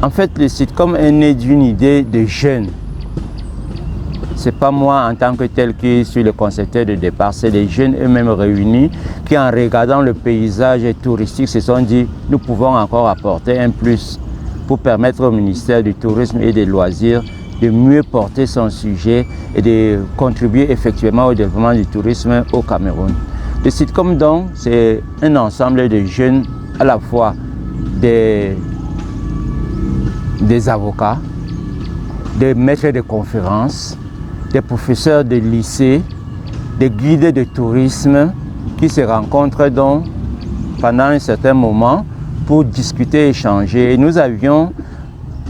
En fait, le sitcom est né d'une idée de jeunes. Ce n'est pas moi en tant que tel qui suis le concepteur de départ, c'est les jeunes eux-mêmes réunis qui, en regardant le paysage touristique, se sont dit nous pouvons encore apporter un plus pour permettre au ministère du Tourisme et des Loisirs de mieux porter son sujet et de contribuer effectivement au développement du tourisme au Cameroun. Le sitcom donc, c'est un ensemble de jeunes, à la fois des avocats, des maîtres de conférences, des professeurs de lycée, des guides de tourisme qui se rencontrent donc pendant un certain moment pour discuter, échanger. Et nous avions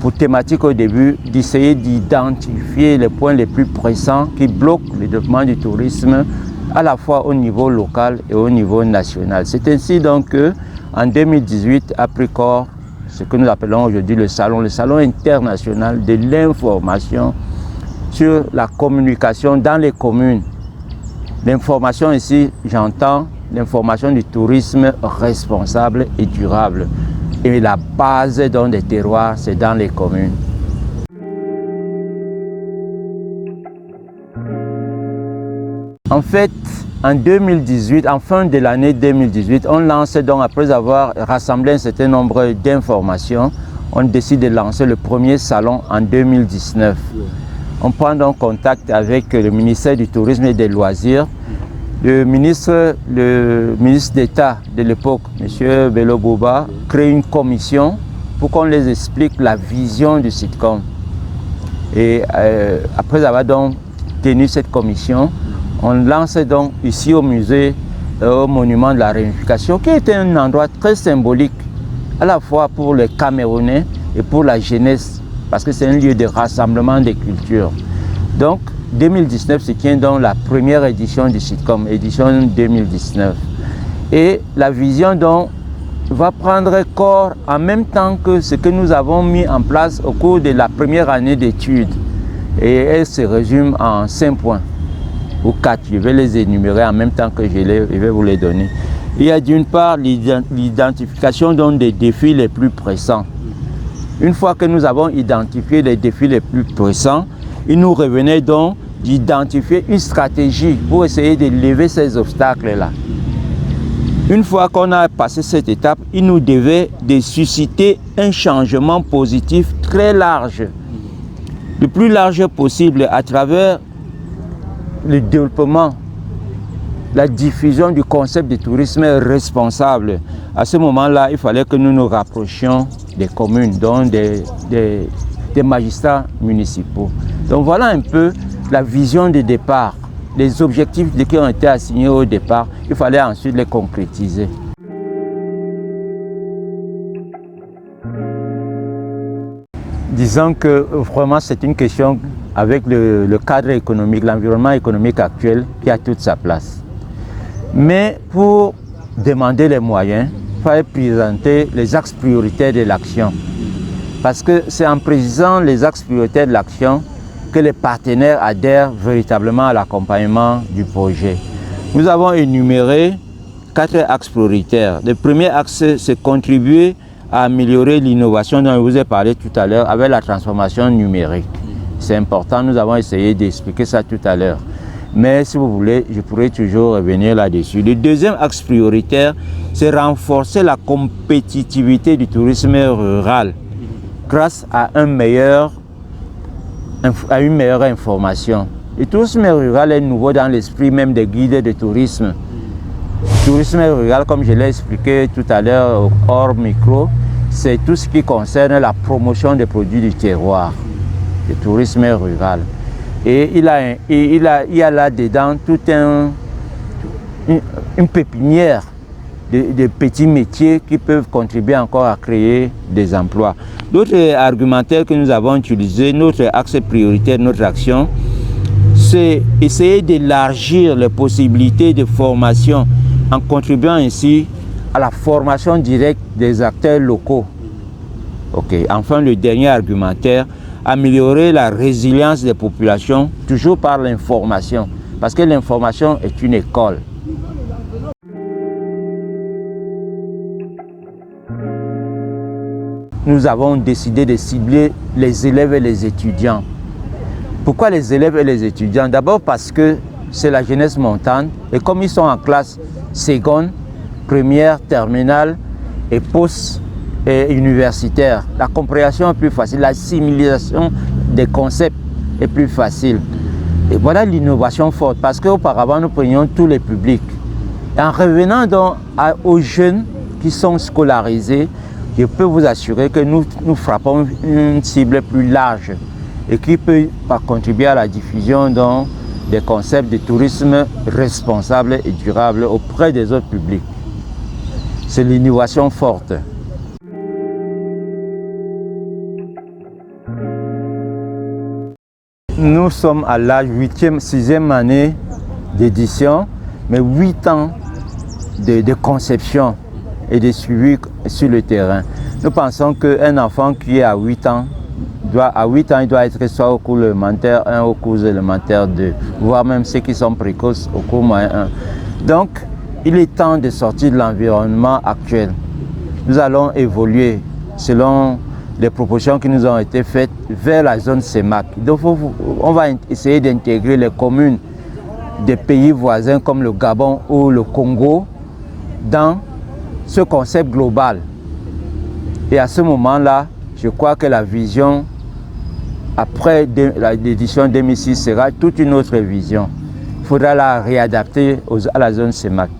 pour thématique au début d'essayer d'identifier les points les plus pressants qui bloquent le développement du tourisme à la fois au niveau local et au niveau national. C'est ainsi donc qu'en 2018, a pris corps ce que nous appelons aujourd'hui le salon international de l'information sur la communication dans les communes. L'information ici, j'entends l'information du tourisme responsable et durable. Et la base donc des terroirs, c'est dans les communes. En fait, en 2018, en fin de l'année 2018, on lance donc, après avoir rassemblé un certain nombre d'informations, on décide de lancer le premier salon en 2019. On prend donc contact avec le ministère du Tourisme et des Loisirs. Le ministre d'État de l'époque, M. Bello Bouba, crée une commission pour qu'on les explique la vision du sitcom. Et après avoir donc tenu cette commission, on lance donc ici au musée, au monument de la Réunification, qui était un endroit très symbolique, à la fois pour les Camerounais et pour la jeunesse, parce que c'est un lieu de rassemblement des cultures. Donc, 2019 se tient donc la première édition du sitcom, édition 2019. Et la vision donc va prendre corps en même temps que ce que nous avons mis en place au cours de la première année d'études. Et elle se résume en 5 points, ou 4, je vais les énumérer en même temps que je vais vous les donner. Il y a d'une part l'identification donc des défis les plus pressants. Une fois que nous avons identifié les défis les plus pressants, il nous revenait donc d'identifier une stratégie pour essayer de lever ces obstacles-là. Une fois qu'on a passé cette étape, il nous devait de susciter un changement positif très large, le plus large possible à travers le développement, la diffusion du concept de tourisme responsable. À ce moment-là, il fallait que nous nous rapprochions des communes, donc des magistrats municipaux. Donc voilà un peu la vision de départ, les objectifs qui ont été assignés au départ. Il fallait ensuite les concrétiser. Disons que vraiment c'est une question avec le cadre économique, l'environnement économique actuel qui a toute sa place. Mais pour demander les moyens, il fallait présenter les axes prioritaires de l'action. Parce que c'est en précisant les axes prioritaires de l'action que les partenaires adhèrent véritablement à l'accompagnement du projet. Nous avons énuméré 4 axes prioritaires. Le premier axe, c'est contribuer à améliorer l'innovation dont je vous ai parlé tout à l'heure avec la transformation numérique. C'est important, nous avons essayé d'expliquer ça tout à l'heure. Mais si vous voulez, je pourrais toujours revenir là-dessus. Le deuxième axe prioritaire, c'est renforcer la compétitivité du tourisme rural grâce à une meilleure information. Le tourisme rural est nouveau dans l'esprit même des guides de tourisme. Le tourisme rural, comme je l'ai expliqué tout à l'heure hors micro, c'est tout ce qui concerne la promotion des produits du terroir, le tourisme rural. Et il y a là-dedans toute une pépinière de petits métiers qui peuvent contribuer encore à créer des emplois. L'autre argumentaire que nous avons utilisé, notre axe prioritaire, notre action, c'est essayer d'élargir les possibilités de formation en contribuant ainsi à la formation directe des acteurs locaux. Enfin, le dernier argumentaire, améliorer la résilience des populations, toujours par l'information, parce que l'information est une école. nous avons décidé de cibler les élèves et les étudiants. Pourquoi les élèves et les étudiants? D'abord parce que c'est la jeunesse montante et comme ils sont en classe seconde, première, terminale et post et universitaire, la compréhension est plus facile, l'assimilation des concepts est plus facile. Et voilà l'innovation forte parce qu'auparavant nous prenions tous les publics. Et en revenant donc aux jeunes qui sont scolarisés, je peux vous assurer que nous frappons une cible plus large et qui peut contribuer à la diffusion donc, des concepts de tourisme responsable et durable auprès des autres publics. C'est l'innovation forte. Nous sommes à la 6e année d'édition, mais 8 ans de conception et de suivi sur le terrain. Nous pensons qu'un enfant qui est à 8 ans, il doit être soit au cours élémentaire 1, au cours élémentaire 2, voire même ceux qui sont précoces au cours moyen 1. Donc, il est temps de sortir de l'environnement actuel. Nous allons évoluer selon les propositions qui nous ont été faites vers la zone CEMAC. Donc, on va essayer d'intégrer les communes des pays voisins comme le Gabon ou le Congo dans ce concept global. Et à ce moment-là, je crois que la vision après l'édition 2006 sera toute une autre vision. Il faudra la réadapter à la zone CEMAC.